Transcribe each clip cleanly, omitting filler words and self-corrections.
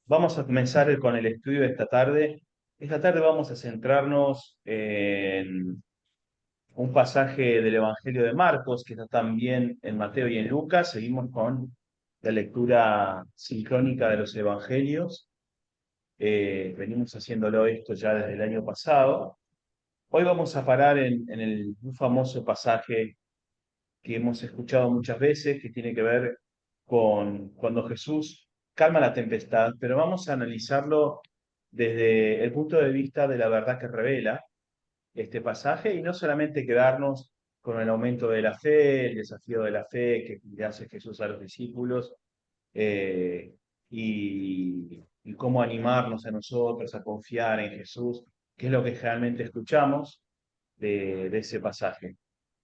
Vamos a comenzar con el estudio de esta tarde. Esta tarde vamos a centrarnos en un pasaje del Evangelio de Marcos, que está también en Mateo y en Lucas. Seguimos con la lectura sincrónica de los Evangelios. Venimos haciéndolo esto ya desde el año pasado. Hoy vamos a parar en un famoso pasaje que hemos escuchado muchas veces, que tiene que ver con cuando Jesús calma la tempestad, pero vamos a analizarlo desde el punto de vista de la verdad que revela este pasaje y no solamente quedarnos con el aumento de la fe, el desafío de la fe que le hace Jesús a los discípulos, eh, y cómo animarnos a nosotros a confiar en Jesús, que es lo que generalmente escuchamos de ese pasaje.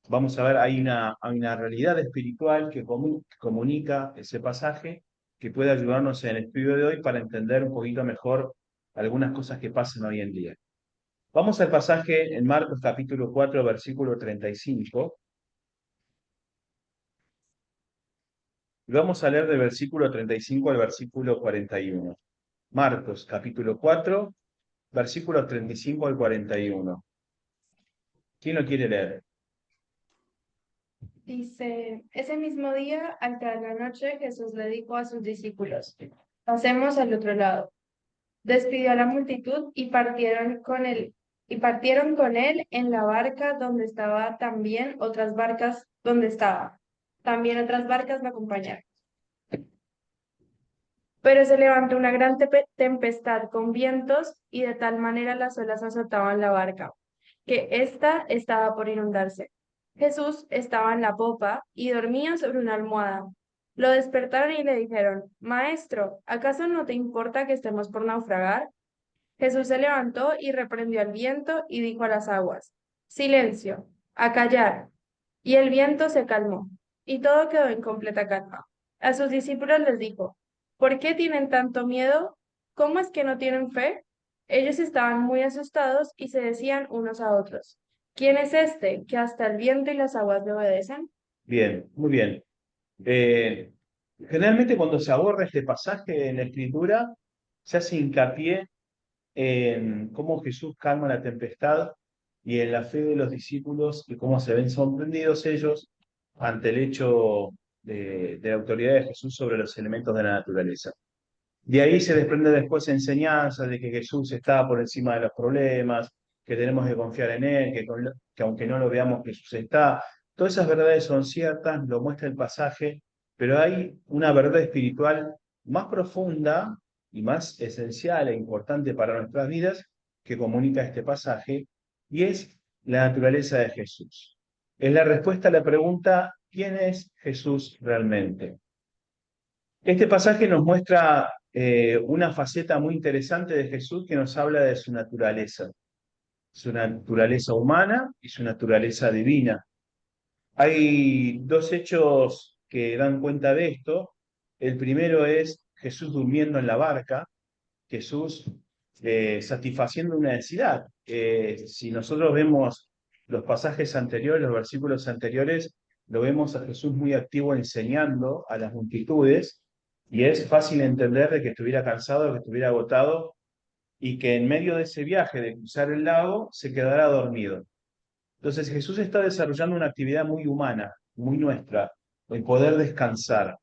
Vamos a ver, hay una realidad espiritual que comunica ese pasaje, que puede ayudarnos en el estudio de hoy para entender un poquito mejor algunas cosas que pasan hoy en día. Vamos al pasaje en Marcos capítulo 4, versículo 35, y vamos a leer del versículo 35 al versículo 41. Marcos capítulo 4, versículos 35 al 41. ¿Quién lo quiere leer? Dice, ese mismo día, al caer la noche, Jesús le dijo a sus discípulos, pasemos al otro lado. Despidió a la multitud y partieron con él en la barca donde estaba también otras barcas donde estaba. También otras barcas lo acompañaron. Pero se levantó una gran tempestad con vientos y de tal manera las olas azotaban la barca, que ésta estaba por inundarse. Jesús estaba en la popa y dormía sobre una almohada. Lo despertaron y le dijeron, Maestro, ¿acaso no te importa que estemos por naufragar? Jesús se levantó y reprendió al viento y dijo a las aguas, Silencio, a callar. Y el viento se calmó, y todo quedó en completa calma. A sus discípulos les dijo, ¿por qué tienen tanto miedo? ¿Cómo es que no tienen fe? Ellos estaban muy asustados y se decían unos a otros, ¿quién es este que hasta el viento y las aguas le obedecen? Bien, muy bien. Eh, Generalmente cuando se aborda este pasaje en la Escritura, se hace hincapié en cómo Jesús calma la tempestad y en la fe de los discípulos y cómo se ven sorprendidos ellos ante el hecho de la autoridad de Jesús sobre los elementos de la naturaleza. De ahí se desprende después enseñanza de que Jesús está por encima de los problemas, que tenemos que confiar en Él, que aunque no lo veamos, Jesús está. Todas esas verdades son ciertas, lo muestra el pasaje, pero hay una verdad espiritual más profunda y más esencial e importante para nuestras vidas que comunica este pasaje, y es la naturaleza de Jesús. Es la respuesta a la pregunta, ¿quién es Jesús realmente? Este pasaje nos muestra una faceta muy interesante de Jesús que nos habla de su naturaleza humana y su naturaleza divina. Hay dos hechos que dan cuenta de esto. El primero es Jesús durmiendo en la barca, Jesús satisfaciendo una necesidad. Si nosotros vemos los pasajes anteriores, los versículos anteriores, lo vemos a Jesús muy activo enseñando a las multitudes, y es fácil entender de que estuviera cansado, que estuviera agotado, y que en medio de ese viaje de cruzar el lago se quedara dormido. Entonces Jesús está desarrollando una actividad muy humana, muy nuestra, el poder descansar.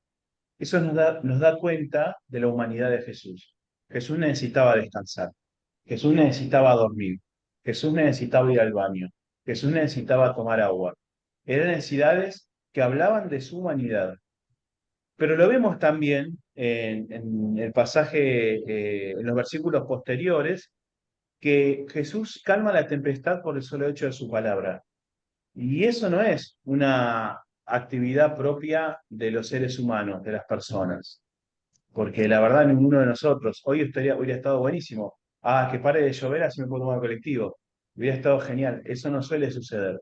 Eso nos da cuenta de la humanidad de Jesús. Jesús necesitaba descansar. Jesús necesitaba dormir. Jesús necesitaba ir al baño. Jesús necesitaba tomar agua. Eran necesidades que hablaban de su humanidad. Pero lo vemos también en el pasaje, en los versículos posteriores, que Jesús calma la tempestad por el solo hecho de su palabra. Y eso no es una actividad propia de los seres humanos, de las personas. Porque la verdad, ninguno de nosotros, hoy hubiera estado buenísimo. Ah, que pare de llover, así me puedo tomar el colectivo. Hubiera estado genial. Eso no suele suceder.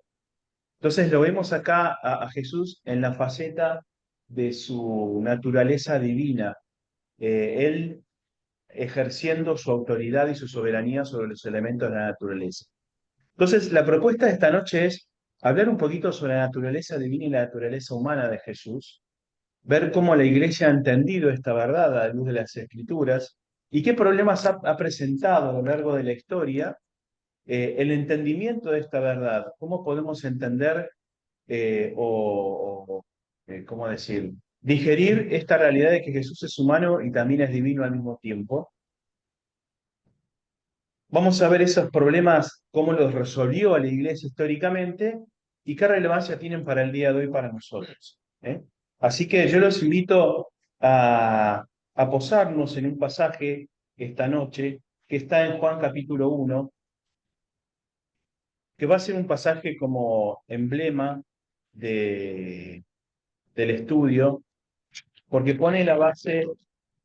Entonces lo vemos acá a Jesús en la faceta de su naturaleza divina. Él ejerciendo su autoridad y su soberanía sobre los elementos de la naturaleza. Entonces, la propuesta de esta noche es hablar un poquito sobre la naturaleza divina y la naturaleza humana de Jesús, ver cómo la iglesia ha entendido esta verdad a la luz de las escrituras, ¿Y qué problemas ha presentado a lo largo de la historia el entendimiento de esta verdad? ¿Cómo podemos entender cómo decir, digerir esta realidad de que Jesús es humano y también es divino al mismo tiempo? Vamos a ver esos problemas, cómo los resolvió la Iglesia históricamente y qué relevancia tienen para el día de hoy para nosotros. ¿Eh? Así que yo los invito a posarnos en un pasaje esta noche que está en Juan capítulo 1, que va a ser un pasaje como emblema de, del estudio, porque pone la base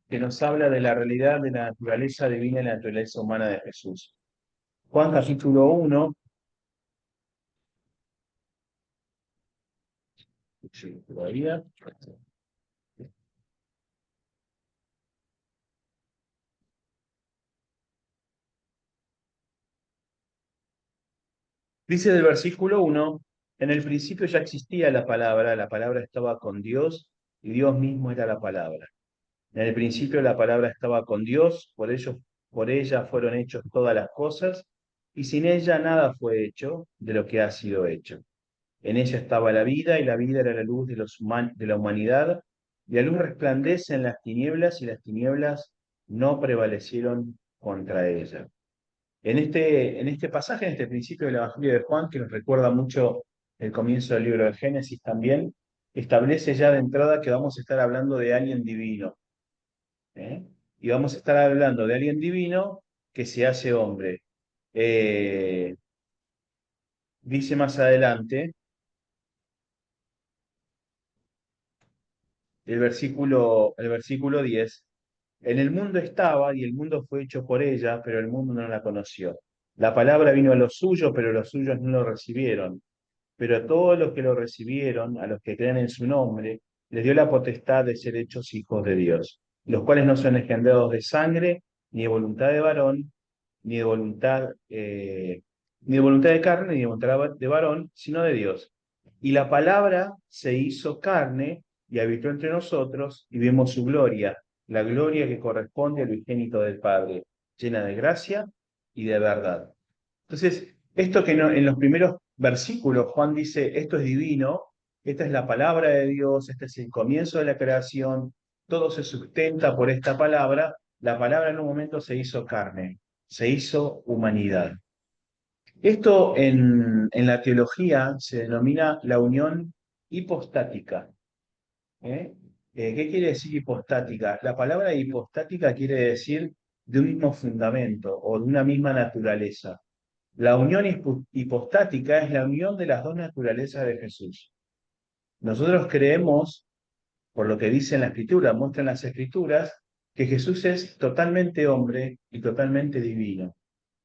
que nos habla de la realidad de la naturaleza divina y la naturaleza humana de Jesús. Juan capítulo 1. Sí, todavía. Dice del versículo 1, en el principio ya existía la palabra estaba con Dios y Dios mismo era la palabra. En el principio la palabra estaba con Dios, por ella fueron hechas todas las cosas, y sin ella nada fue hecho de lo que ha sido hecho. En ella estaba la vida, y la vida era la luz de la humanidad, y la luz resplandece en las tinieblas, y las tinieblas no prevalecieron contra ella. En este pasaje, en este principio del Evangelio de Juan, que nos recuerda mucho el comienzo del libro de Génesis también, establece ya de entrada que vamos a estar hablando de alguien divino. ¿Eh? Y vamos a estar hablando de alguien divino que se hace hombre. Eh, Dice más adelante, el versículo 10, en el mundo estaba y el mundo fue hecho por ella, pero el mundo no la conoció. La palabra vino a los suyos, pero los suyos no lo recibieron. Pero a todos los que lo recibieron, a los que creen en su nombre, les dio la potestad de ser hechos hijos de Dios, los cuales no son engendrados de sangre, ni de voluntad de varón, ni de voluntad, ni de voluntad de carne, ni de voluntad de varón, sino de Dios. Y la palabra se hizo carne y habitó entre nosotros, y vimos su gloria, la gloria que corresponde al unigénito del Padre, llena de gracia y de verdad. Entonces, esto que en los primeros versículos Juan dice, esto es divino, esta es la palabra de Dios, este es el comienzo de la creación, todo se sustenta por esta palabra, la palabra en un momento se hizo carne, se hizo humanidad. Esto en la teología se denomina la unión hipostática. ¿Eh? ¿Qué quiere decir hipostática? La palabra hipostática quiere decir de un mismo fundamento o de una misma naturaleza. La unión hipostática es la unión de las dos naturalezas de Jesús. Nosotros creemos, por lo que dice en la Escritura, muestran las Escrituras, que Jesús es totalmente hombre y totalmente divino.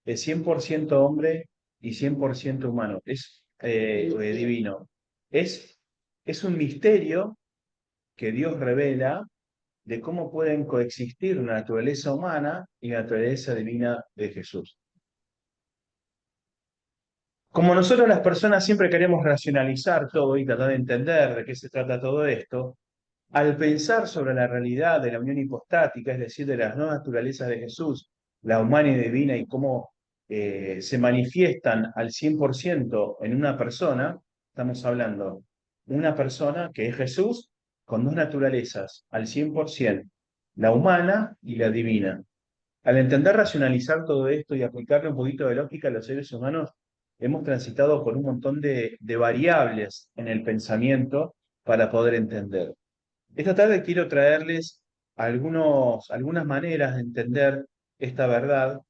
Es 100% hombre y 100% humano. Es divino. Es, es un misterio que Dios revela de cómo pueden coexistir la naturaleza humana y la naturaleza divina de Jesús. Como nosotros las personas siempre queremos racionalizar todo y tratar de entender de qué se trata todo esto, al pensar sobre la realidad de la unión hipostática, es decir, de las dos naturalezas de Jesús, la humana y divina, y cómo se manifiestan al 100% en una persona, estamos hablando de una persona que es Jesús con dos naturalezas al 100%, la humana y la divina. Al entender racionalizar todo esto y aplicarle un poquito de lógica a los seres humanos, hemos transitado por un montón de variables en el pensamiento para poder entender. Esta tarde quiero traerles algunas maneras de entender esta verdad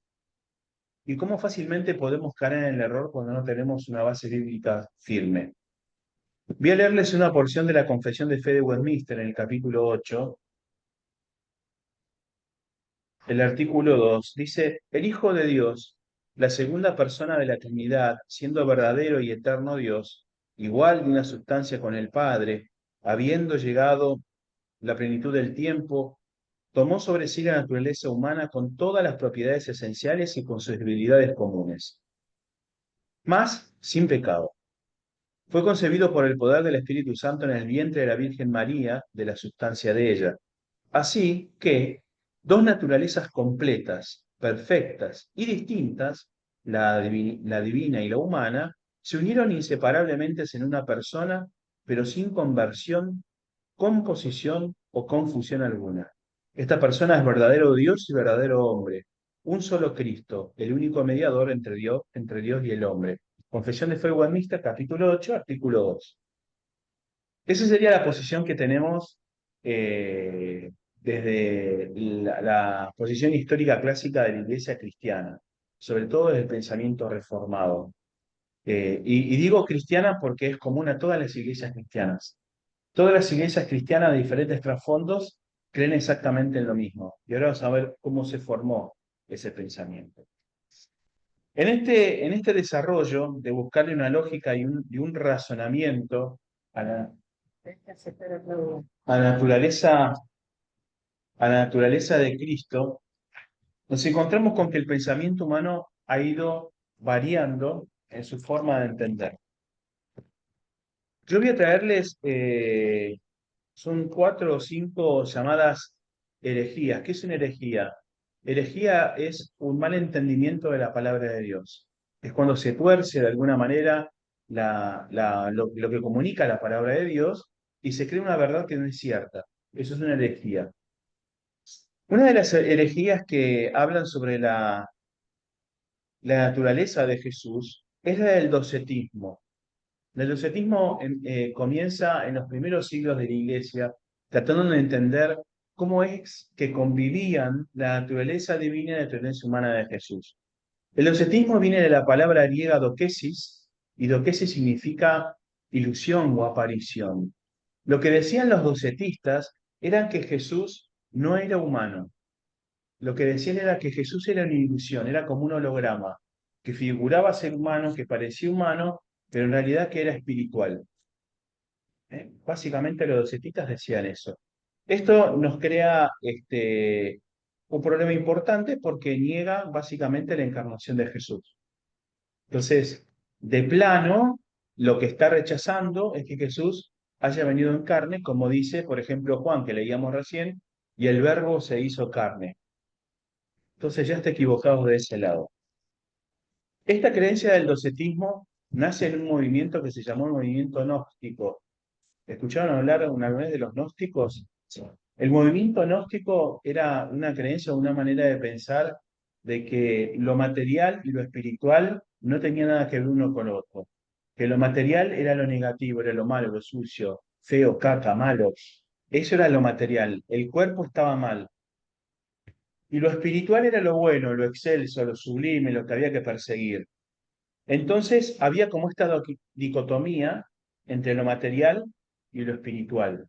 y cómo fácilmente podemos caer en el error cuando no tenemos una base bíblica firme. Voy a leerles una porción de la Confesión de Fe de Westminster en el capítulo 8. El artículo 2 dice, el Hijo de Dios, la segunda persona de la Trinidad, siendo verdadero y eterno Dios, igual de una sustancia con el Padre, habiendo llegado la plenitud del tiempo, tomó sobre sí la naturaleza humana con todas las propiedades esenciales y con sus debilidades comunes, mas sin pecado. Fue concebido por el poder del Espíritu Santo en el vientre de la Virgen María, de la sustancia de ella. Así que, Dos naturalezas completas, perfectas y distintas, la divina y la humana, se unieron inseparablemente en una persona, pero sin conversión, composición o confusión alguna. Esta persona es verdadero Dios y verdadero hombre, un solo Cristo, el único mediador entre Dios y el hombre. Confesión de Fe Guadmista, capítulo 8, artículo 2. Esa sería la posición que tenemos desde la posición histórica clásica de la Iglesia cristiana, sobre todo desde el pensamiento reformado. Y digo cristiana porque es común a todas las iglesias cristianas. Todas las iglesias cristianas de diferentes trasfondos creen exactamente en lo mismo. Y ahora vamos a ver cómo se formó ese pensamiento. En este desarrollo de buscarle una lógica y un razonamiento a a la naturaleza, a la naturaleza de Cristo, nos encontramos con que el pensamiento humano ha ido variando en su forma de entender. Yo voy a traerles, son 4 o 5 llamadas herejías. ¿Qué es una herejía? Herejía es un mal entendimiento de la palabra de Dios. Es cuando se tuerce de alguna manera lo que comunica la palabra de Dios y se cree una verdad que no es cierta. Eso es una herejía. Una de las herejías que hablan sobre la naturaleza de Jesús es la del docetismo. El docetismo comienza en los primeros siglos de la Iglesia, tratando de entender cómo es que convivían la naturaleza divina y la naturaleza humana de Jesús. El docetismo viene de la palabra griega dokesis, y dokesis significa ilusión o aparición. Lo que decían los docetistas era que Jesús no era humano. Lo que decían era que Jesús era una ilusión, era como un holograma, que figuraba ser humano, que parecía humano, pero en realidad que era espiritual. Básicamente los docetistas decían eso. Esto nos crea un problema importante porque niega básicamente la encarnación de Jesús. Entonces, de plano, lo que está rechazando es que Jesús haya venido en carne, como dice, por ejemplo, Juan, que leíamos recién, y el verbo se hizo carne. Entonces ya está equivocado de ese lado. Esta creencia del docetismo nace en un movimiento que se llamó el movimiento gnóstico. ¿Escucharon hablar una vez de los gnósticos? Sí. El movimiento gnóstico era una creencia o una manera de pensar de que lo material y lo espiritual no tenían nada que ver uno con lo otro. Que lo material era lo negativo, era lo malo, lo sucio, feo, caca, malo. Eso era lo material. El cuerpo estaba mal. Y lo espiritual era lo bueno, lo excelso, lo sublime, lo que había que perseguir. Entonces había como esta dicotomía entre lo material y lo espiritual.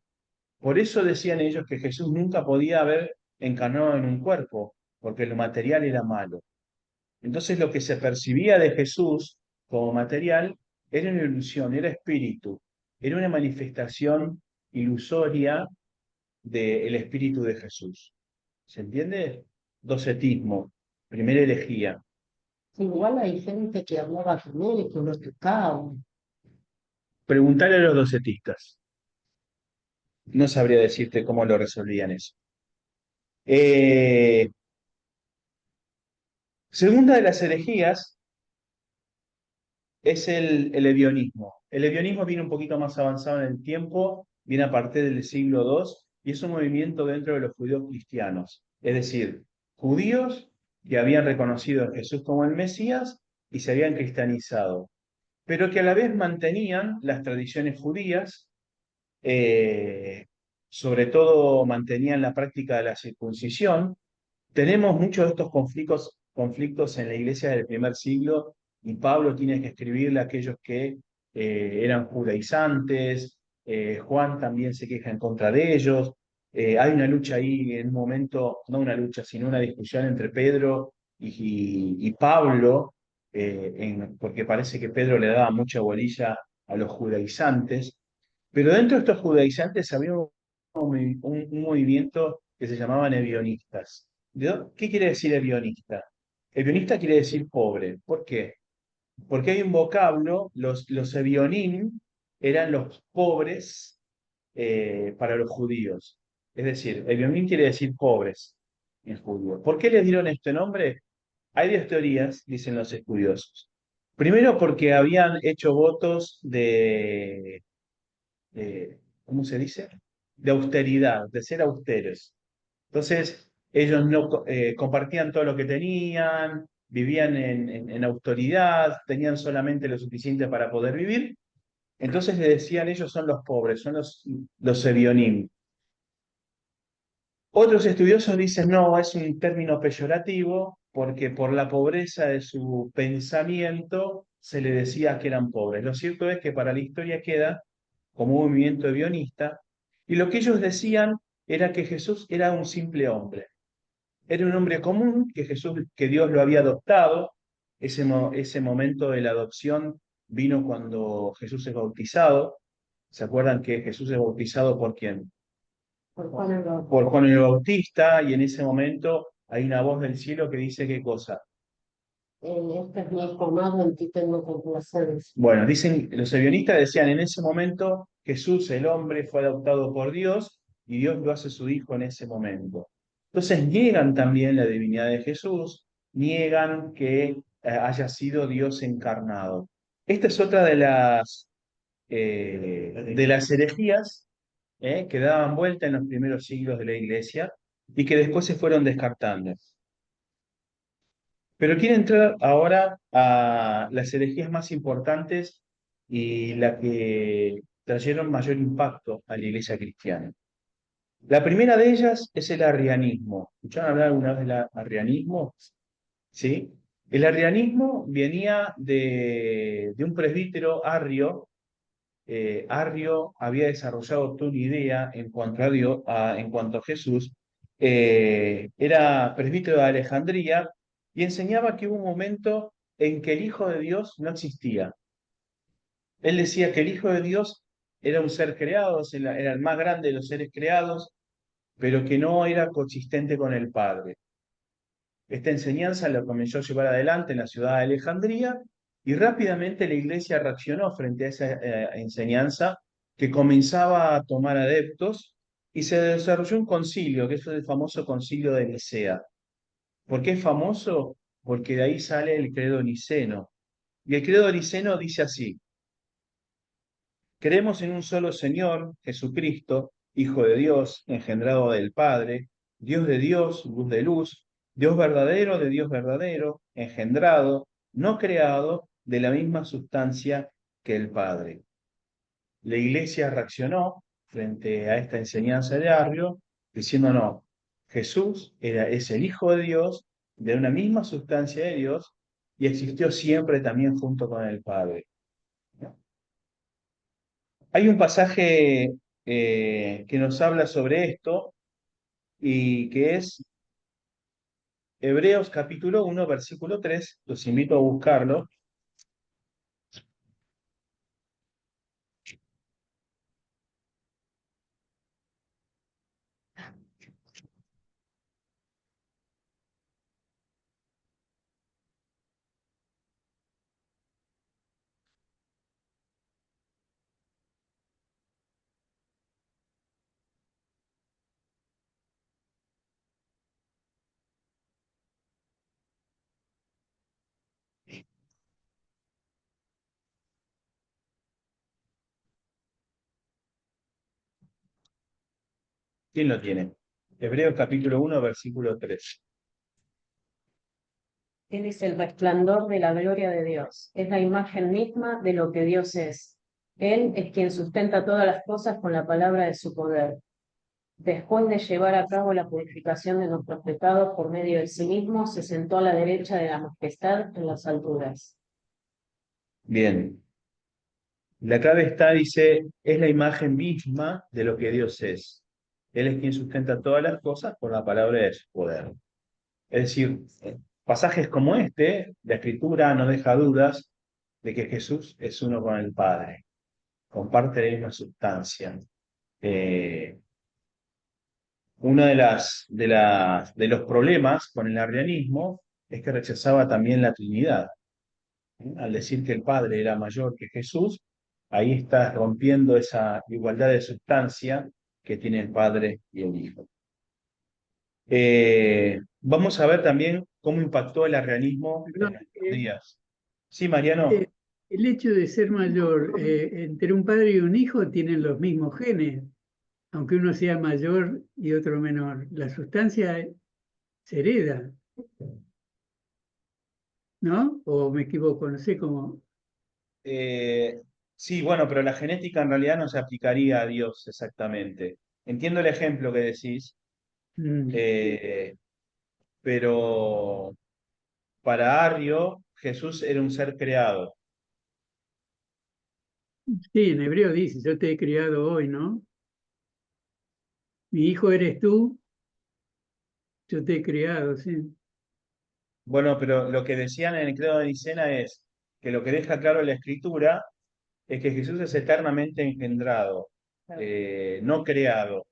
Por eso decían ellos que Jesús nunca podía haber encarnado en un cuerpo, porque lo material era malo. Entonces lo que se percibía de Jesús como material era una ilusión, era espíritu, era una manifestación ilusoria del espíritu de Jesús. ¿Se entiende? Docetismo, primera herejía. Igual hay gente que hablaba con él y que lo tocaba. Preguntarle a los docetistas. No sabría decirte cómo lo resolvían eso. Eh, Segunda de las herejías es el ebionismo. El ebionismo viene un poquito más avanzado en el tiempo, viene a partir del siglo II y es un movimiento dentro de los judíos cristianos. Es decir, judíos que habían reconocido a Jesús como el Mesías y se habían cristianizado, pero que a la vez mantenían las tradiciones judías, eh, sobre todo mantenían la práctica de la circuncisión. Tenemos muchos de estos conflictos en la iglesia del primer siglo y Pablo tiene que escribirle a aquellos que eran judaizantes, Juan también se queja en contra de ellos. Hay una lucha ahí en un momento, no una lucha, sino una discusión entre Pedro y Pablo, porque parece que Pedro le daba mucha bolilla a los judaizantes, pero dentro de estos judaizantes había un movimiento que se llamaban ebionistas. ¿Qué quiere decir ebionista? Ebionista quiere decir pobre. ¿Por qué? Porque hay un vocablo, los ebionim eran los pobres para los judíos. Es decir, ebionim quiere decir pobres. en judío. ¿Por qué le dieron este nombre? Hay dos teorías, dicen los estudiosos. Primero porque habían hecho votos ¿cómo se dice? De austeridad, de ser austeros. Entonces, ellos no compartían todo lo que tenían, vivían en autoridad, tenían solamente lo suficiente para poder vivir. Entonces le decían, ellos son los pobres, son los Sebionim. Otros estudiosos dicen, no, es un término peyorativo porque por la pobreza de su pensamiento se le decía que eran pobres. Lo cierto es que para la historia queda como un movimiento bionista y lo que ellos decían era que Jesús era un simple hombre. Era un hombre común que Dios lo había adoptado. Ese momento de la adopción vino cuando Jesús es bautizado. ¿Se acuerdan que Jesús es bautizado por quién? Por Juan el Bautista. Por Juan el Bautista, y en ese momento hay una voz del cielo que dice qué cosa. Este es mi hijo amado, en ti tengo complacencia. Bueno, dicen, los evionistas decían en ese momento Jesús, el hombre, fue adoptado por Dios y Dios lo hace su hijo en ese momento. Entonces niegan también la divinidad de Jesús, niegan que haya sido Dios encarnado. Esta es otra de las herejías que daban vuelta en los primeros siglos de la iglesia y que después se fueron descartando. Pero quiero entrar ahora a las herejías más importantes y la que trajeron mayor impacto a la iglesia cristiana. La primera de ellas es el arrianismo. ¿Escucharon hablar alguna vez del arrianismo? ¿Sí? El arrianismo venía de un presbítero Arrio. Arrio había desarrollado toda una idea en cuanto a Dios, en cuanto a Jesús. Era presbítero de Alejandría y enseñaba que hubo un momento en que el Hijo de Dios no existía. Él decía que el Hijo de Dios era un ser creado, era el más grande de los seres creados, pero que no era consistente con el Padre. Esta enseñanza la comenzó a llevar adelante en la ciudad de Alejandría y rápidamente la iglesia reaccionó frente a esa enseñanza que comenzaba a tomar adeptos y se desarrolló un concilio, que es el famoso concilio de Nicea. ¿Por qué es famoso? Porque de ahí sale el credo niceno. Y el credo niceno dice así: creemos en un solo Señor, Jesucristo, Hijo de Dios, engendrado del Padre, Dios de Dios, luz de luz, Dios verdadero de Dios verdadero, engendrado, no creado, de la misma sustancia que el Padre. La Iglesia reaccionó frente a esta enseñanza de Arrio, diciendo no, Jesús es el Hijo de Dios, de una misma sustancia de Dios, y existió siempre también junto con el Padre. Hay un pasaje que nos habla sobre esto y que es Hebreos capítulo 1, versículo 3. Los invito a buscarlo. ¿Quién lo tiene? Hebreos capítulo 1, versículo 3. Él es el resplandor de la gloria de Dios, es la imagen misma de lo que Dios es. Él es quien sustenta todas las cosas con la palabra de su poder. Después de llevar a cabo la purificación de nuestros pecados por medio de sí mismo, se sentó a la derecha de la majestad en las alturas. Bien. La clave está, dice, es la imagen misma de lo que Dios es. Él es quien sustenta todas las cosas por la palabra de su poder. Es decir, pasajes como este, la Escritura no deja dudas de que Jesús es uno con el Padre, comparte la misma sustancia. Uno de los problemas con el arrianismo es que rechazaba también la Trinidad. Al decir que el Padre era mayor que Jesús, ahí está rompiendo esa igualdad de sustancia que tiene el Padre y el Hijo. Vamos a ver también cómo impactó el arrianismo en Perdón, nuestros días. Sí, Mariano. el hecho de ser mayor, entre un padre y un hijo tienen los mismos genes, aunque uno sea mayor y otro menor. La sustancia se hereda, ¿no? ¿O me equivoco? No sé cómo. Eh, sí, bueno, pero la genética en realidad no se aplicaría a Dios exactamente. Entiendo el ejemplo que decís, Mm. eh, pero para Arrio, Jesús era un ser creado. Sí, en hebreo dice, yo te he criado hoy, ¿no? Mi hijo eres tú, yo te he criado, sí. Bueno, pero lo que decían en el credo de Nicena es que lo que deja claro la Escritura es que Jesús es eternamente engendrado, no creado,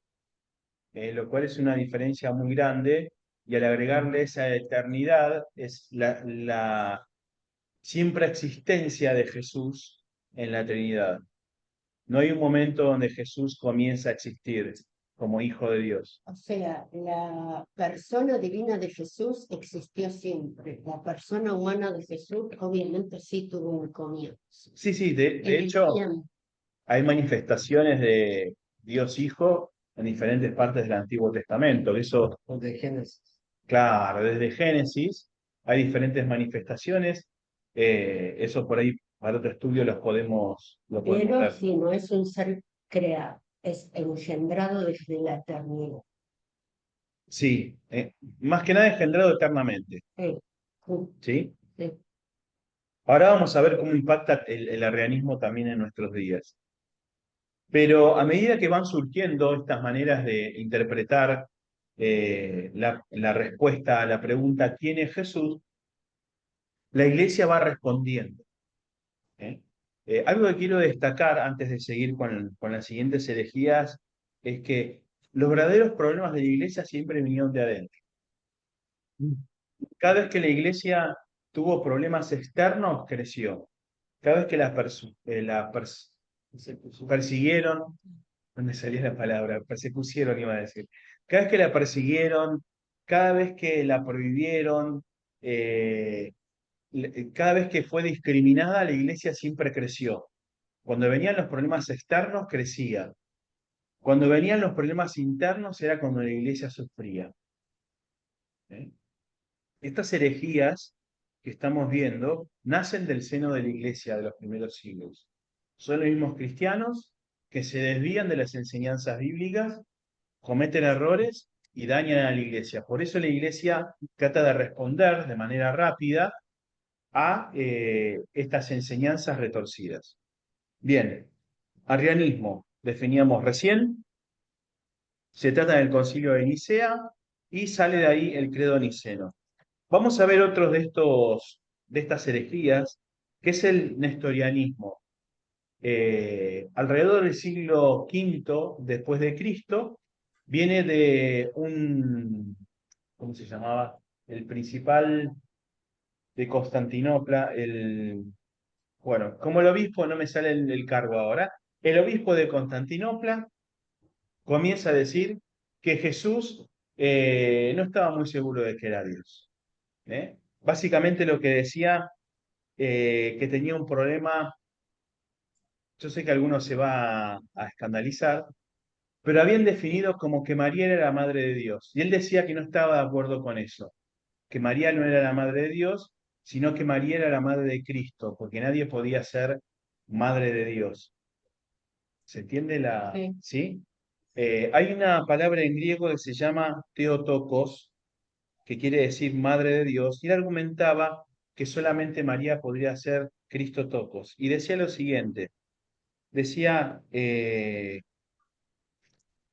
lo cual es una diferencia muy grande, y al agregarle esa eternidad es la siempre existencia de Jesús en la Trinidad. No hay un momento donde Jesús comienza a existir como Hijo de Dios. O sea, la persona divina de Jesús existió siempre. La persona humana de Jesús obviamente sí tuvo un comienzo. Sí, sí, de En el hecho tiempo. hay manifestaciones de Dios Hijo en diferentes partes del Antiguo Testamento. Eso, De Génesis. claro, desde Génesis hay diferentes manifestaciones. Eso por ahí para otro estudio lo podemos Pero ver. si no es un ser creado, es engendrado desde la eternidad. Sí, más que nada engendrado eternamente. Sí, ¿Sí? sí. Ahora vamos a ver cómo impacta el arrianismo también en nuestros días. Pero a medida que van surgiendo estas maneras de interpretar la respuesta a la pregunta ¿quién es Jesús?, la iglesia va respondiendo. ¿Eh? Algo que quiero destacar antes de seguir con las siguientes herejías es que los verdaderos problemas de la iglesia siempre vinieron de adentro. Cada vez que la iglesia tuvo problemas externos, creció. Cada vez que persiguieron, no me salía la palabra, persecusieron iba a decir. Cada vez que la persiguieron, cada vez que la prohibieron, eh, cada vez que fue discriminada, la iglesia siempre creció. Cuando venían los problemas externos, crecía. Cuando venían los problemas internos, era cuando la iglesia sufría. ¿Eh? Estas herejías que estamos viendo nacen del seno de la iglesia de los primeros siglos. Son los mismos cristianos que se desvían de las enseñanzas bíblicas, cometen errores y dañan a la iglesia. Por eso la iglesia trata de responder de manera rápida a estas enseñanzas retorcidas. Bien, arrianismo, definíamos recién, se trata del concilio de Nicea y sale de ahí el credo niceno. Vamos a ver otros de estas herejías, que es el nestorianismo. Alrededor del siglo V después de Cristo, viene de ¿cómo se llamaba? El principal de Constantinopla, bueno, como el obispo, no me sale el cargo ahora, el obispo de Constantinopla comienza a decir que Jesús no estaba muy seguro de que era Dios. Básicamente lo que decía, que tenía un problema, yo sé que alguno se va a escandalizar, pero habían definido como que María era la madre de Dios. Y él decía que no estaba de acuerdo con eso, que María no era la madre de Dios, sino que María era la madre de Cristo, porque nadie podía ser madre de Dios. ¿Se entiende Sí. ¿Sí? Hay una palabra en griego que se llama Theotokos, que quiere decir madre de Dios, y él argumentaba que solamente María podría ser Cristotokos. Y decía lo siguiente, decía,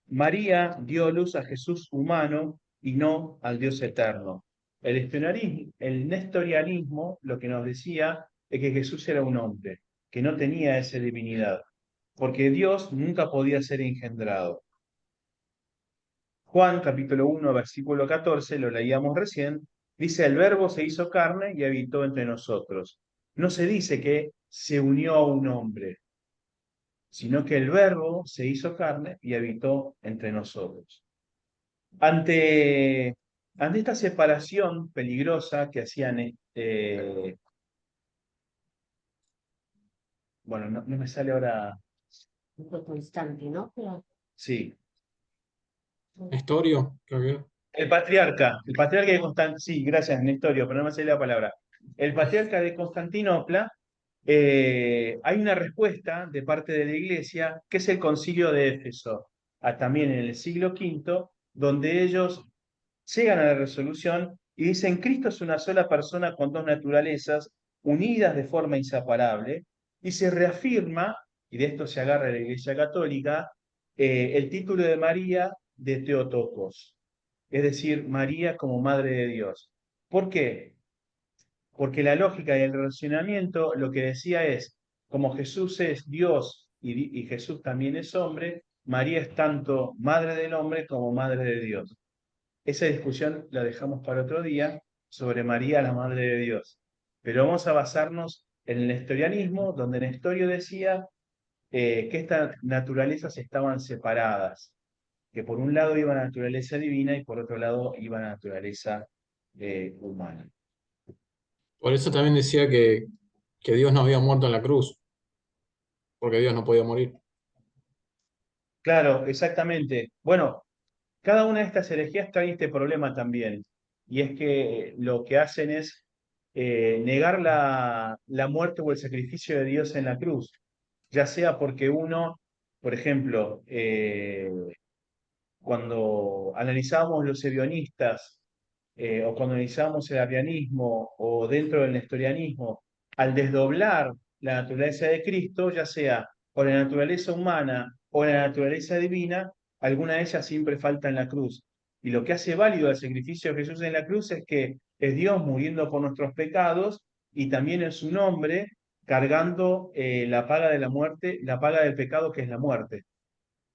María dio a luz a Jesús humano y no al Dios eterno. El nestorianismo lo que nos decía es que Jesús era un hombre, que no tenía esa divinidad, porque Dios nunca podía ser engendrado. Juan capítulo 1, versículo 14, lo leíamos recién, dice, el verbo se hizo carne y habitó entre nosotros. No se dice que se unió a un hombre, sino que el verbo se hizo carne y habitó entre nosotros. Ante, ante esta separación peligrosa que hacían, bueno, no me sale ahora, Constantinopla. sí, Nestorio, creo que era. el patriarca de Constantinopla, sí, gracias, Nestorio, pero no me sale la palabra. El patriarca de Constantinopla, hay una respuesta de parte de la Iglesia, que es el Concilio de Éfeso, también en el siglo V, donde ellos llegan a la resolución y dicen, Cristo es una sola persona con dos naturalezas, unidas de forma inseparable, y se reafirma, y de esto se agarra la Iglesia Católica, el título de María de Theotokos, es decir, María como Madre de Dios. ¿Por qué? Porque la lógica y el relacionamiento lo que decía es, como Jesús es Dios y Jesús también es hombre, María es tanto madre del hombre como madre de Dios. Esa discusión la dejamos para otro día sobre María, la Madre de Dios. Pero vamos a basarnos en el nestorianismo, donde Nestorio decía que estas naturalezas estaban separadas, que por un lado iba la naturaleza divina y por otro lado iba la naturaleza humana. Por eso también decía que Dios no había muerto en la cruz, porque Dios no podía morir. Claro, exactamente. Bueno, cada una de estas herejías trae este problema también, y es que lo que hacen es negar la muerte o el sacrificio de Dios en la cruz, ya sea porque uno, por ejemplo, cuando analizábamos los ebionistas, o cuando analizábamos el arrianismo o dentro del nestorianismo, al desdoblar la naturaleza de Cristo, ya sea por la naturaleza humana o la naturaleza divina, alguna de ellas siempre falta en la cruz. Y lo que hace válido el sacrificio de Jesús en la cruz es que es Dios muriendo por nuestros pecados y también en su nombre cargando la paga de la muerte, la paga del pecado que es la muerte.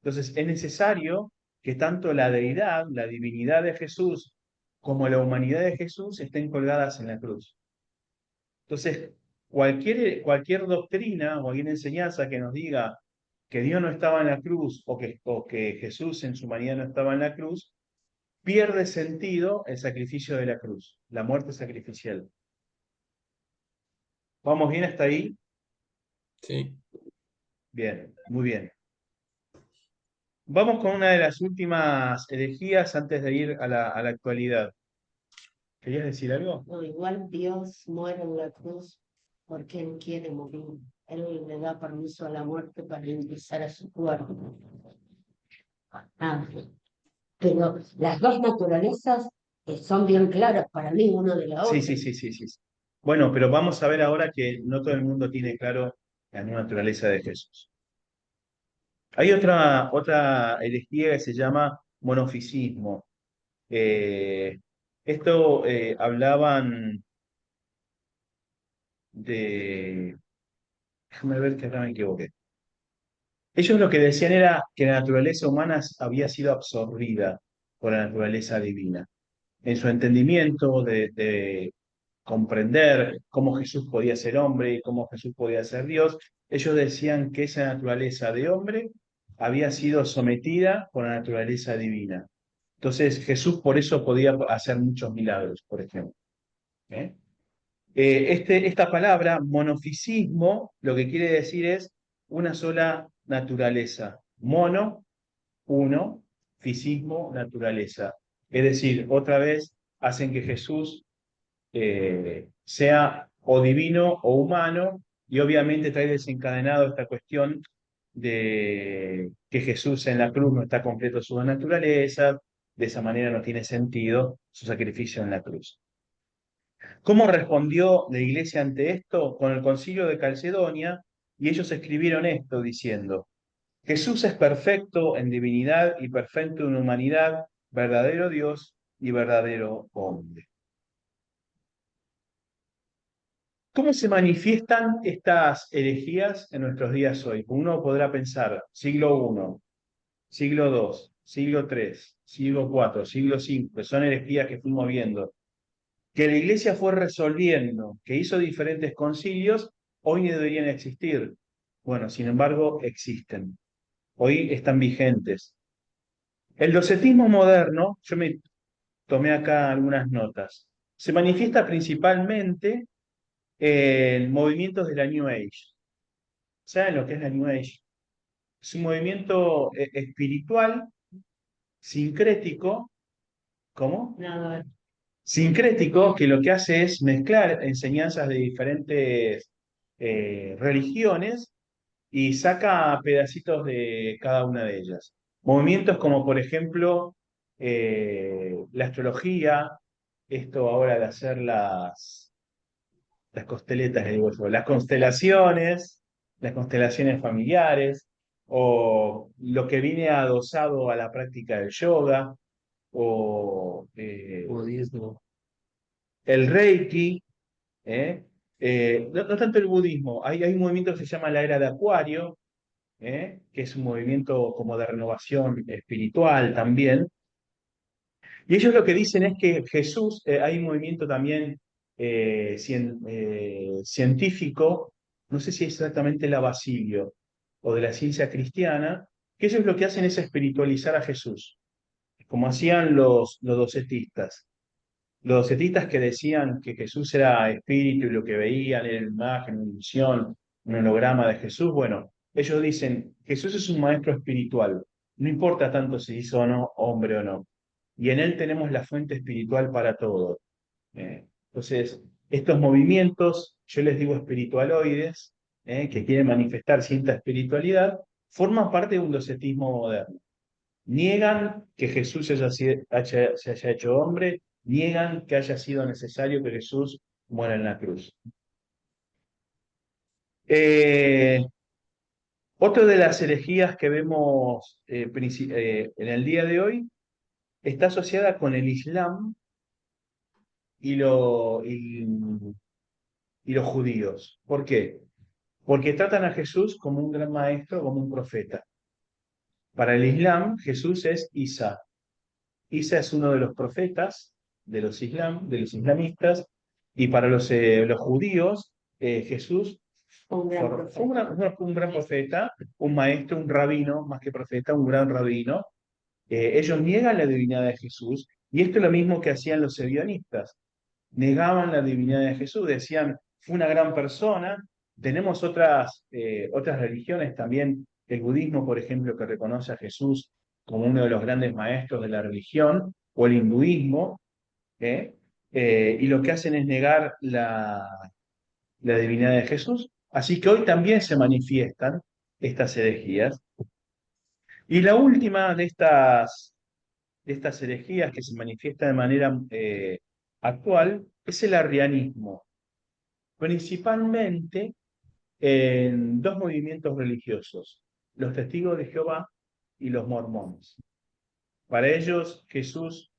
Entonces es necesario que tanto la deidad, la divinidad de Jesús, como la humanidad de Jesús estén colgadas en la cruz. Entonces, cualquier doctrina o cualquier enseñanza que nos diga que Dios no estaba en la cruz o que Jesús en su humanidad no estaba en la cruz, pierde sentido el sacrificio de la cruz, la muerte sacrificial. ¿Vamos bien hasta ahí? Sí. Bien, muy bien. Vamos con una de las últimas herejías antes de ir a la actualidad. ¿Querías decir algo? No, igual Dios muere en la cruz porque Él quiere morir. Él le da permiso a la muerte para ingresar a su cuerpo. Ah, pero las dos naturalezas son bien claras para mí, una de la Sí, otra. sí, sí, sí, sí. Bueno, pero vamos a ver ahora que no todo el mundo tiene claro la naturaleza de Jesús. Hay otra herejía que se llama monofisismo. Eh, esto hablaban de... Déjame ver que acá me equivoqué. Ellos lo que decían era que la naturaleza humana había sido absorbida por la naturaleza divina. En su entendimiento de comprender cómo Jesús podía ser hombre y cómo Jesús podía ser Dios, ellos decían que esa naturaleza de hombre había sido sometida por la naturaleza divina. Entonces Jesús por eso podía hacer muchos milagros, por ejemplo. ¿Eh? Esta palabra, monofisismo, lo que quiere decir es una sola naturaleza. Mono, uno, fisismo, naturaleza. Es decir, otra vez hacen que Jesús sea o divino o humano, y obviamente trae desencadenado esta cuestión de que Jesús en la cruz no está completo su naturaleza, de esa manera no tiene sentido su sacrificio en la cruz. ¿Cómo respondió la iglesia ante esto? Con el concilio de Calcedonia, y ellos escribieron esto diciendo: Jesús es perfecto en divinidad y perfecto en humanidad, verdadero Dios y verdadero hombre. ¿Cómo se manifiestan estas herejías en nuestros días hoy? Uno podrá pensar, siglo I, siglo II, siglo III, siglo IV, siglo V, que son herejías que fuimos viendo, que la iglesia fue resolviendo, que hizo diferentes concilios, hoy no deberían existir. Bueno, sin embargo, existen. Hoy están vigentes. El docetismo moderno, yo me tomé acá algunas notas, se manifiesta principalmente en movimientos de la New Age. ¿Saben lo que es la New Age? Es un movimiento espiritual, sincrético. ¿Cómo? Nada, Sincrético, que lo que hace es mezclar enseñanzas de diferentes religiones y saca pedacitos de cada una de ellas. Movimientos como, por ejemplo, la astrología, esto ahora de hacer las costeletas, le digo yo, las constelaciones familiares, o lo que viene adosado a la práctica del yoga, o Budismo. el Reiki, ¿eh? No tanto el budismo, hay un movimiento que se llama la era de Acuario, que es un movimiento como de renovación espiritual también. Y ellos lo que dicen es que Jesús, hay un movimiento también científico, no sé si es exactamente la Basilio o de la ciencia cristiana, que ellos lo que hacen es espiritualizar a Jesús, como hacían los docetistas. Los docetistas que decían que Jesús era espíritu y lo que veían era una imagen, una visión, un holograma de Jesús, bueno, ellos dicen, Jesús es un maestro espiritual, no importa tanto si hizo o no, hombre o no, y en él tenemos la fuente espiritual para todo. Entonces, estos movimientos, yo les digo espiritualoides, que quieren manifestar cierta espiritualidad, forman parte de un docetismo moderno. Niegan que Jesús se haya hecho hombre, niegan que haya sido necesario que Jesús muera en la cruz. Eh, Otra de las herejías que vemos en el día de hoy está asociada con el Islam y, y los judíos. ¿Por qué? Porque tratan a Jesús como un gran maestro, como un profeta. Para el Islam, Jesús es Isa. Isa es uno de los profetas de los islamistas, y para los judíos, Jesús un gran fue profeta. un gran profeta, un maestro, un rabino, más que profeta, un gran rabino. Ellos niegan la divinidad de Jesús, y esto es lo mismo que hacían los sebionistas. Negaban la divinidad de Jesús, decían, fue una gran persona. Tenemos otras religiones también, el budismo, por ejemplo, que reconoce a Jesús como uno de los grandes maestros de la religión, o el hinduismo, ¿eh? Y lo que hacen es negar la divinidad de Jesús. Así que hoy también se manifiestan estas herejías. Y la última de estas herejías que se manifiesta de manera actual es el arrianismo, principalmente en dos movimientos religiosos, los testigos de Jehová y los mormones. Para ellos, Jesús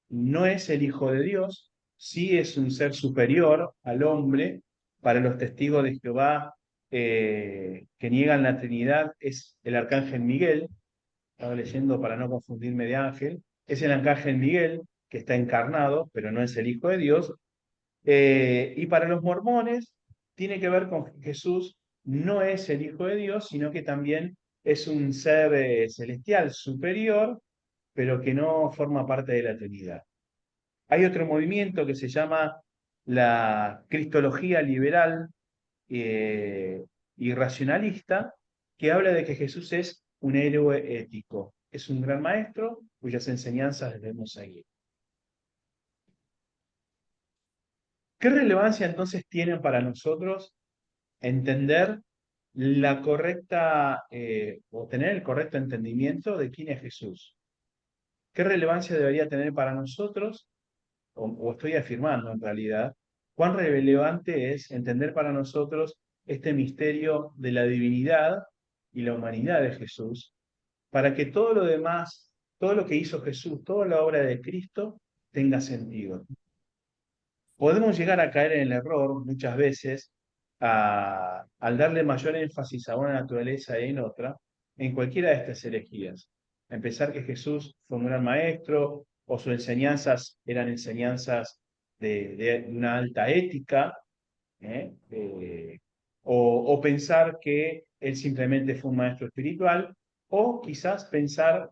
no es el Hijo de Dios, sí es un ser superior al hombre. Para los testigos de Jehová que niegan la Trinidad, es el arcángel Miguel. Estaba leyendo para no confundirme de ángel. Es el arcángel Miguel que está encarnado, pero no es el Hijo de Dios. Y para los mormones tiene que ver con que Jesús no es el Hijo de Dios, sino que también es un ser celestial superior, pero que no forma parte de la Trinidad. Hay otro movimiento que se llama la Cristología liberal y racionalista, que habla de que Jesús es un héroe ético, es un gran maestro cuyas enseñanzas debemos seguir. ¿Qué relevancia entonces tiene para nosotros entender la correcta o tener el correcto entendimiento de quién es Jesús? ¿Qué relevancia debería tener para nosotros, o estoy afirmando en realidad, cuán relevante es entender para nosotros este misterio de la divinidad y la humanidad de Jesús, para que todo lo demás, todo lo que hizo Jesús, toda la obra de Cristo, tenga sentido? Podemos llegar a caer en el error muchas veces al darle mayor énfasis a una naturaleza y en otra, en cualquiera de estas herejías. En pensar que Jesús fue un gran maestro, o sus enseñanzas eran enseñanzas de una alta ética, ¿eh? O pensar que él simplemente fue un maestro espiritual, o quizás pensar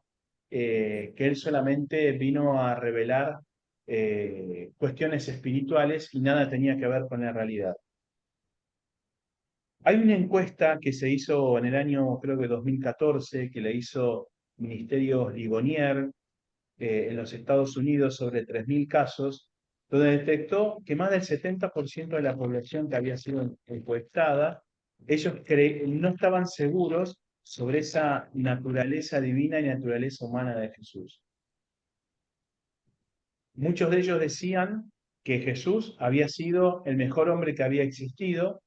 que él solamente vino a revelar cuestiones espirituales y nada tenía que ver con la realidad. Hay una encuesta que se hizo en el año, creo que 2014, que le hizo Ministerios Ligonier en los Estados Unidos sobre 3.000 casos, donde detectó que más del 70% de la población que había sido encuestada, ellos no estaban seguros sobre esa naturaleza divina y naturaleza humana de Jesús. Muchos de ellos decían que Jesús había sido el mejor hombre que había existido,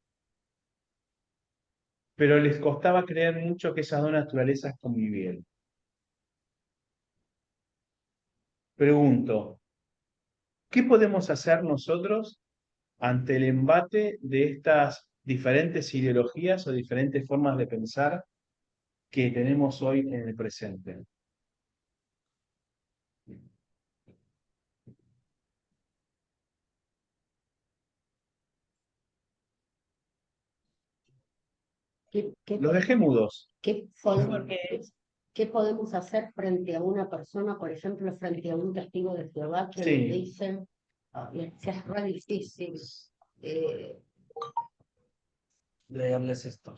pero les costaba creer mucho que esas dos naturalezas convivieran. Pregunto, ¿qué podemos hacer nosotros ante el embate de estas diferentes ideologías o diferentes formas de pensar que tenemos hoy en el presente? Los dejé mudos. ¿Qué podemos hacer frente a una persona, por ejemplo, frente a un testigo de Jehová que Sí. nos dice que es re difícil leerles esto?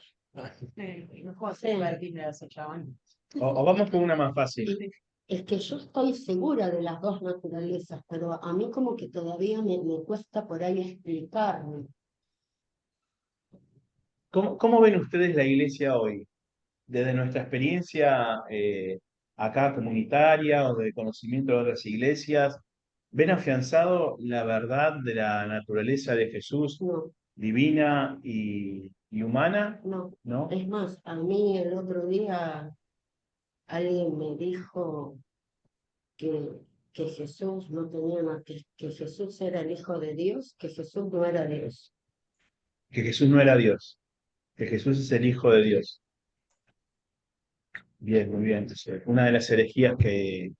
O vamos con una más fácil. Es que yo estoy segura de las dos naturalezas, pero a mí como que todavía me cuesta por ahí explicarme. ¿Cómo ven ustedes la iglesia hoy? Desde nuestra experiencia acá comunitaria o de conocimiento de otras iglesias, ¿ven afianzado la verdad de la naturaleza de Jesús No, divina y humana? no. ¿No? Es más, a mí el otro día alguien me dijo que Jesús no tenía nada, que Jesús era el Hijo de Dios, que Jesús no era Dios. Que Jesús no era Dios, que Jesús es el Hijo de Dios. Bien, muy bien. Una de las herejías que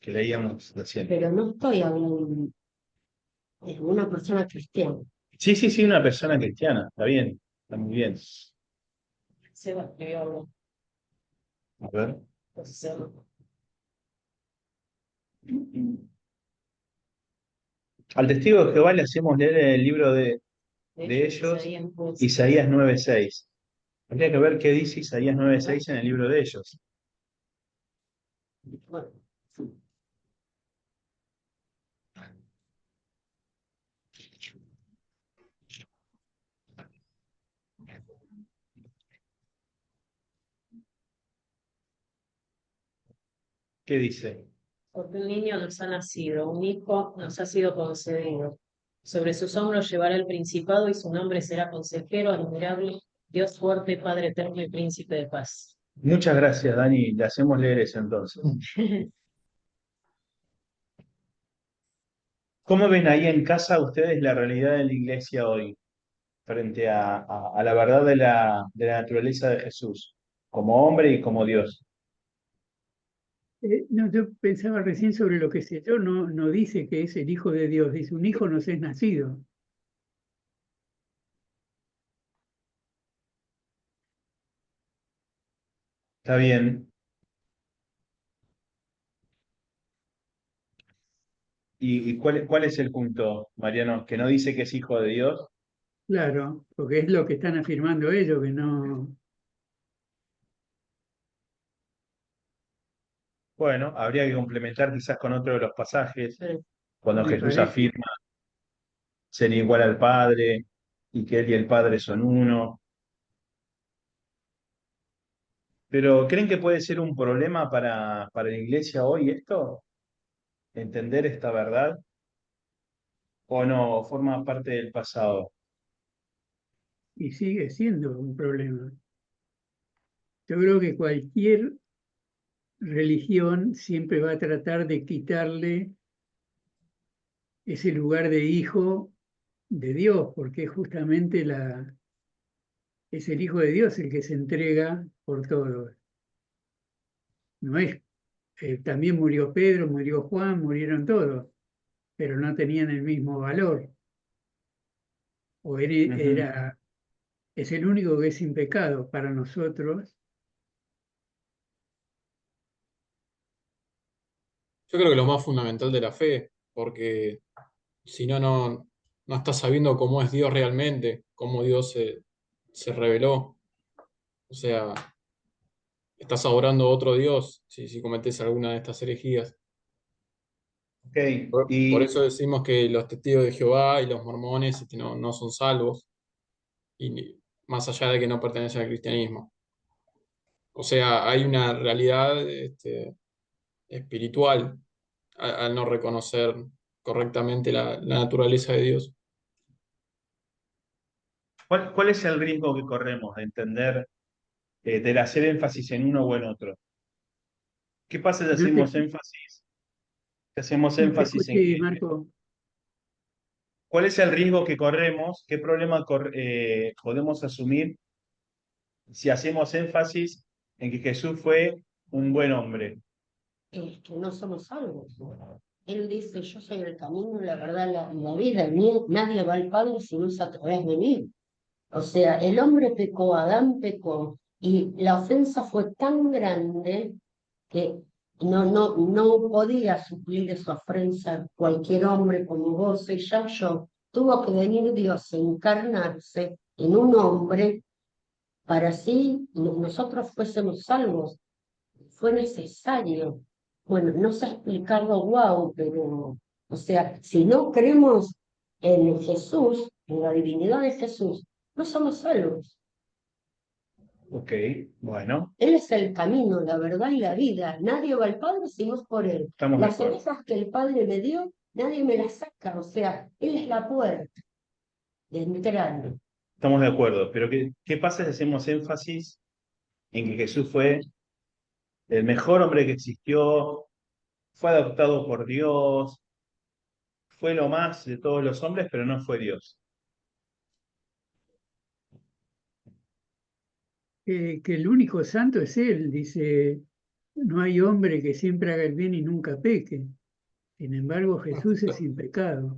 leíamos recién. Pero no estoy hablando de una persona cristiana. Sí, sí, sí, una persona cristiana, está bien, está muy bien. Seba escribió algo. A ver. Al testigo de Jehová le hacemos leer el libro de ellos, Isaías 9:6. Habría que ver qué dice Isaías 9:6 en el libro de ellos. Bueno, ¿Qué dice? Porque un niño nos ha nacido, un hijo nos ha sido concedido. Sobre sus hombros llevará el principado y su nombre será consejero, admirable, Dios fuerte, Padre eterno y príncipe de paz. Muchas gracias, Dani. Le hacemos leer eso entonces. ¿Cómo ven ahí en casa ustedes la realidad de la iglesia hoy frente a la verdad de la naturaleza de Jesús, como hombre y como Dios? No, yo pensaba recién sobre lo que selló, no dice que es el Hijo de Dios, dice un hijo nos es nacido. Está bien. ¿Y cuál es el punto, Mariano? ¿Que no dice que es hijo de Dios? Claro, porque es lo que están afirmando ellos, que no. Bueno, habría que complementar quizás con otro de los pasajes, sí. cuando Me Jesús parece. afirma ser igual al Padre y que Él y el Padre son uno. Pero ¿creen que puede ser un problema para la iglesia hoy esto? ¿Entender esta verdad? ¿O no? ¿Forma parte del pasado? Y sigue siendo un problema. Yo creo que cualquier religión siempre va a tratar de quitarle ese lugar de hijo de Dios, porque justamente es el Hijo de Dios el que se entrega por todos. No es, también murió Pedro, murió Juan, murieron todos, pero no tenían el mismo valor. O Ujú. es el único que es sin pecado para nosotros. Yo creo que lo más fundamental de la fe, porque si no, no estás sabiendo cómo es Dios realmente, cómo Dios se reveló. O sea, estás adorando a otro Dios si cometes alguna de estas herejías. Ok, Por y eso decimos que los testigos de Jehová y los mormones no son salvos, y más allá de que no pertenecen al cristianismo. O sea, hay una realidad espiritual al no reconocer correctamente la naturaleza de Dios. ¿cuál es el riesgo que corremos de entender, del hacer énfasis en uno o en otro? ¿Qué pasa si No te, hacemos no te énfasis en escuché, que, Marco. cuál es el riesgo que corremos? ¿Qué problema podemos asumir si hacemos énfasis en que Jesús fue un buen hombre? Es que no somos salvos. Él dice, yo soy el camino, la verdad, la vida. Nadie va al Padre si no es a través de mí. O sea, el hombre pecó, Adán pecó, y la ofensa fue tan grande que no podía suplir esa ofensa cualquier hombre como vos y ya yo. Tuvo que venir Dios a encarnarse en un hombre para así nosotros fuésemos salvos. Fue necesario. Bueno, no sé explicarlo guau, pero, o sea, si no creemos en Jesús, en la divinidad de Jesús, no somos salvos. Ok, bueno, Él es el camino, la verdad y la vida. Nadie va al Padre si no es por Él. estamos de Las acuerdo. orejas que el Padre me dio, nadie me las saca. O sea, Él es la puerta de entrar. Estamos de acuerdo, pero ¿qué pasa si hacemos énfasis en que Jesús fue el mejor hombre que existió, fue adoptado por Dios, fue lo más de todos los hombres, pero no fue Dios? Que el único santo es Él, dice, no hay hombre que siempre haga el bien y nunca peque. Sin embargo, Jesús es sin pecado.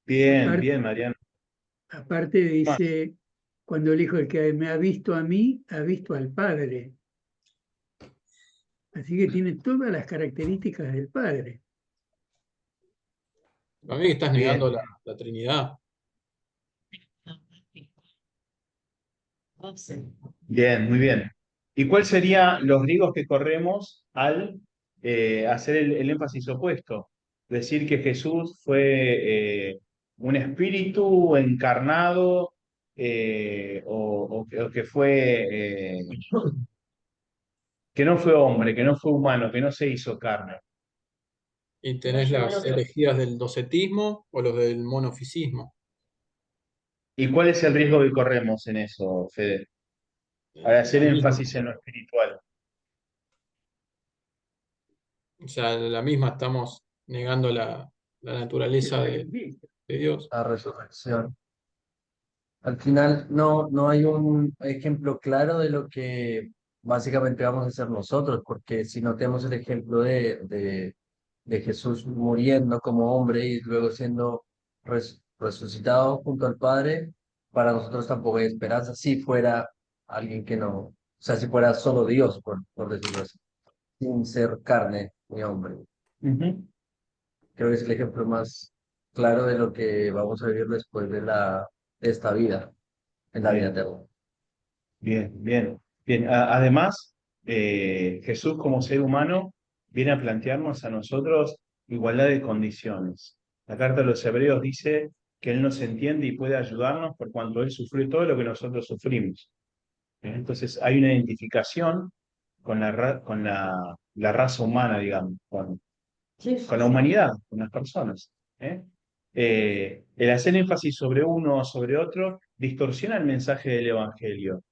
Bien, Aparte, bien, Mariano. aparte Más. dice, cuando él dijo, el que me ha visto a mí, ha visto al Padre. Así que tiene todas las características del Padre. Para mí que estás negando Bien, la Trinidad. bien, muy bien. ¿Y cuáles serían los riesgos que corremos al hacer el énfasis opuesto? Decir que Jesús fue un espíritu encarnado, o que fue, que no fue hombre, que no fue humano, que no se hizo carne. Y Va a tenés llevar las otro. herejías del docetismo o los del monofisismo. ¿Y cuál es el riesgo que corremos en eso, Fede? Al hacer La misma. énfasis en lo espiritual. O sea, la misma estamos negando la El naturaleza sacrificio. de Dios. La resurrección. Al final no hay un ejemplo claro de lo que básicamente vamos a hacer nosotros, porque si no tenemos el ejemplo de Jesús muriendo como hombre y luego siendo resucitado junto al Padre, para nosotros tampoco hay esperanza si fuera alguien que no, o sea, si fuera solo Dios, por decirlo así, sin ser carne ni hombre. Ujú. Creo que es el ejemplo más claro de lo que vamos a vivir después de esta vida, en la vida Bien. eterna. Bien, bien, bien. Además, Jesús como ser humano viene a plantearnos a nosotros igualdad de condiciones. La carta de los Hebreos dice que Él nos entiende y puede ayudarnos por cuanto Él sufrió todo lo que nosotros sufrimos. Entonces hay una identificación con la raza humana, digamos, Sí, con sí, la sí. humanidad, con las personas. ¿Eh? El hacer énfasis sobre uno o sobre otro distorsiona el mensaje del Evangelio,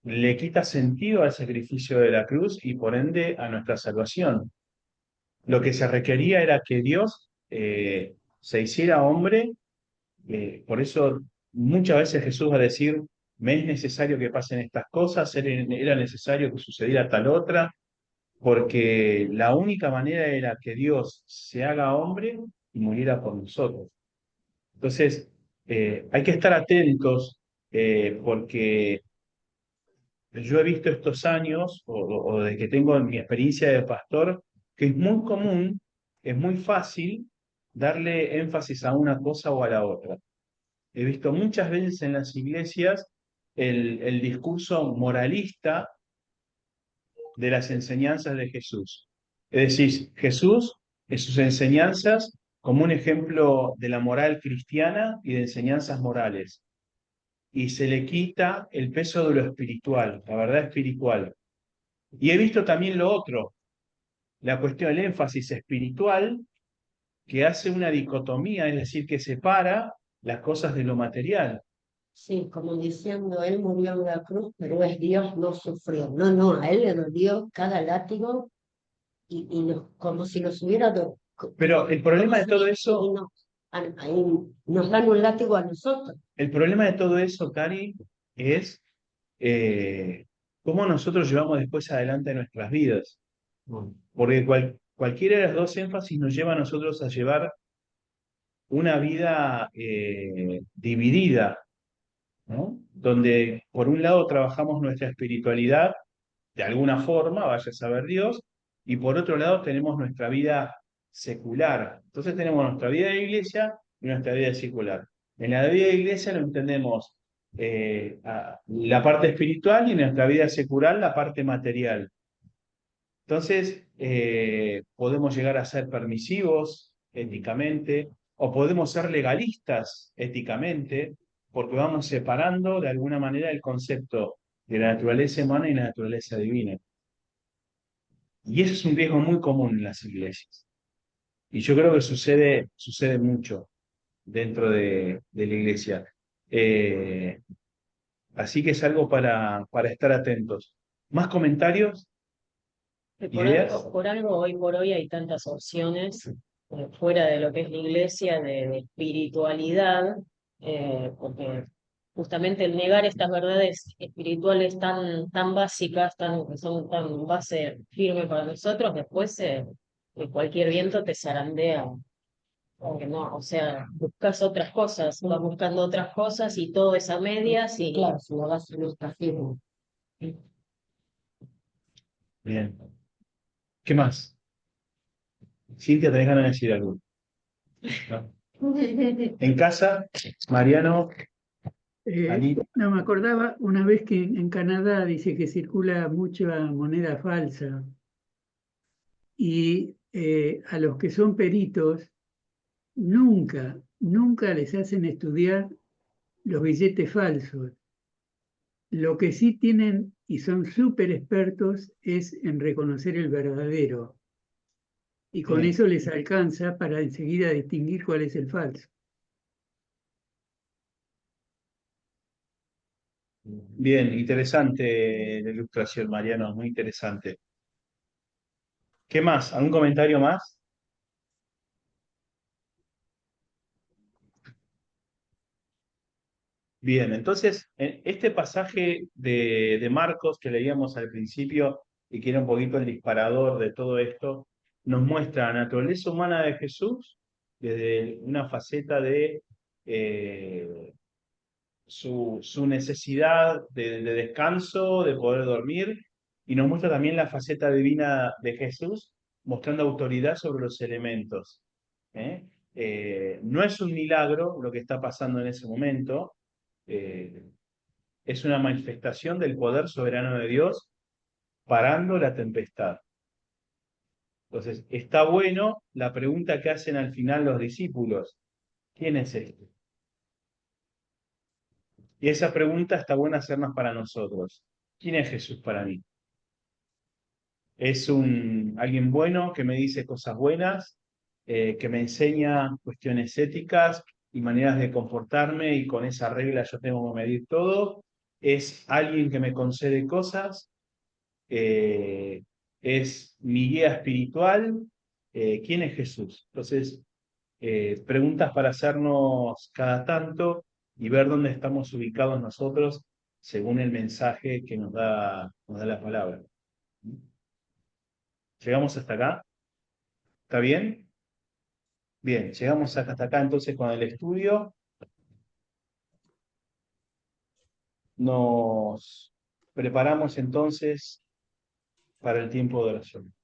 le quita sentido al sacrificio de la cruz y por ende a nuestra salvación. Lo que se requería era que Dios se hiciera hombre, por eso muchas veces Jesús va a decir, me es necesario que pasen estas cosas, era necesario que sucediera tal otra, porque la única manera era que Dios se haga hombre y muriera por nosotros. Entonces, hay que estar atentos, porque yo he visto estos años, o de que tengo mi experiencia de pastor, que es muy común, es muy fácil darle énfasis a una cosa o a la otra. He visto muchas veces en las iglesias el discurso moralista de las enseñanzas de Jesús. Es decir, Jesús en sus enseñanzas como un ejemplo de la moral cristiana y de enseñanzas morales. Y se le quita el peso de lo espiritual, la verdad espiritual. Y he visto también lo otro, la cuestión del énfasis espiritual que hace una dicotomía, es decir, que separa las cosas de lo material. Sí, como diciendo, él murió en la cruz, pero es Dios, no sufrió. No, no, a él le dolió cada látigo como si nos hubiera dado. Pero el problema de todo eso, Ahí nos dan un látigo a nosotros. el problema de todo eso, Cari, es cómo nosotros llevamos después adelante nuestras vidas. Porque cualquiera de las dos énfasis nos lleva a nosotros a llevar una vida dividida, ¿no? Donde por un lado trabajamos nuestra espiritualidad de alguna forma, vaya a saber Dios, y por otro lado tenemos nuestra vida secular. Entonces tenemos nuestra vida de iglesia y nuestra vida secular. En la vida de iglesia lo entendemos la parte espiritual y en nuestra vida secular la parte material. Entonces, podemos llegar a ser permisivos éticamente o podemos ser legalistas éticamente porque vamos separando de alguna manera el concepto de la naturaleza humana y la naturaleza divina. Y eso es un riesgo muy común en las iglesias. Y yo creo que sucede mucho dentro de la iglesia. Eh, Así que es algo para estar atentos. ¿Más comentarios? Que ¿Ideas? por algo hoy por hoy hay tantas opciones fuera de lo que es la iglesia, de espiritualidad, porque justamente el negar estas verdades espirituales tan básicas, que son tan base firme para nosotros, después cualquier viento te zarandea. Aunque no, o sea, buscas otras cosas, vas buscando otras cosas y todo es a medias y Claro, si la base no está firme. Bien. ¿Qué más? Cintia, ¿tenés ganas de decir algo? ¿No? En casa, Mariano, Anita. No me acordaba una vez que en Canadá dice que circula mucha moneda falsa y a los que son peritos nunca les hacen estudiar los billetes falsos. Lo que sí tienen y son súper expertos es en reconocer el verdadero. Y con Bien. eso les alcanza para enseguida distinguir cuál es el falso. Bien, interesante la ilustración, Mariano, muy interesante. ¿Qué más? ¿Algún comentario más? Bien, entonces, en este pasaje de Marcos que leíamos al principio y que era un poquito el disparador de todo esto, nos muestra la naturaleza humana de Jesús desde una faceta de su necesidad de descanso, de poder dormir, y nos muestra también la faceta divina de Jesús, mostrando autoridad sobre los elementos. ¿Eh? No es un milagro lo que está pasando en ese momento, eh, es una manifestación del poder soberano de Dios parando la tempestad. Entonces, está bueno la pregunta que hacen al final los discípulos. ¿Quién es este? Y esa pregunta está buena hacernos para nosotros. ¿Quién es Jesús para mí? ¿Es alguien bueno que me dice cosas buenas, que me enseña cuestiones éticas y maneras de comportarme y con esa regla yo tengo que medir todo? ¿Es alguien que me concede cosas? ¿Es mi guía espiritual? ¿Quién es Jesús? Entonces, preguntas para hacernos cada tanto y ver dónde estamos ubicados nosotros según el mensaje que nos da la palabra. ¿Llegamos hasta acá? ¿Está bien? Bien, llegamos hasta acá entonces con el estudio. Nos preparamos entonces para el tiempo de oración.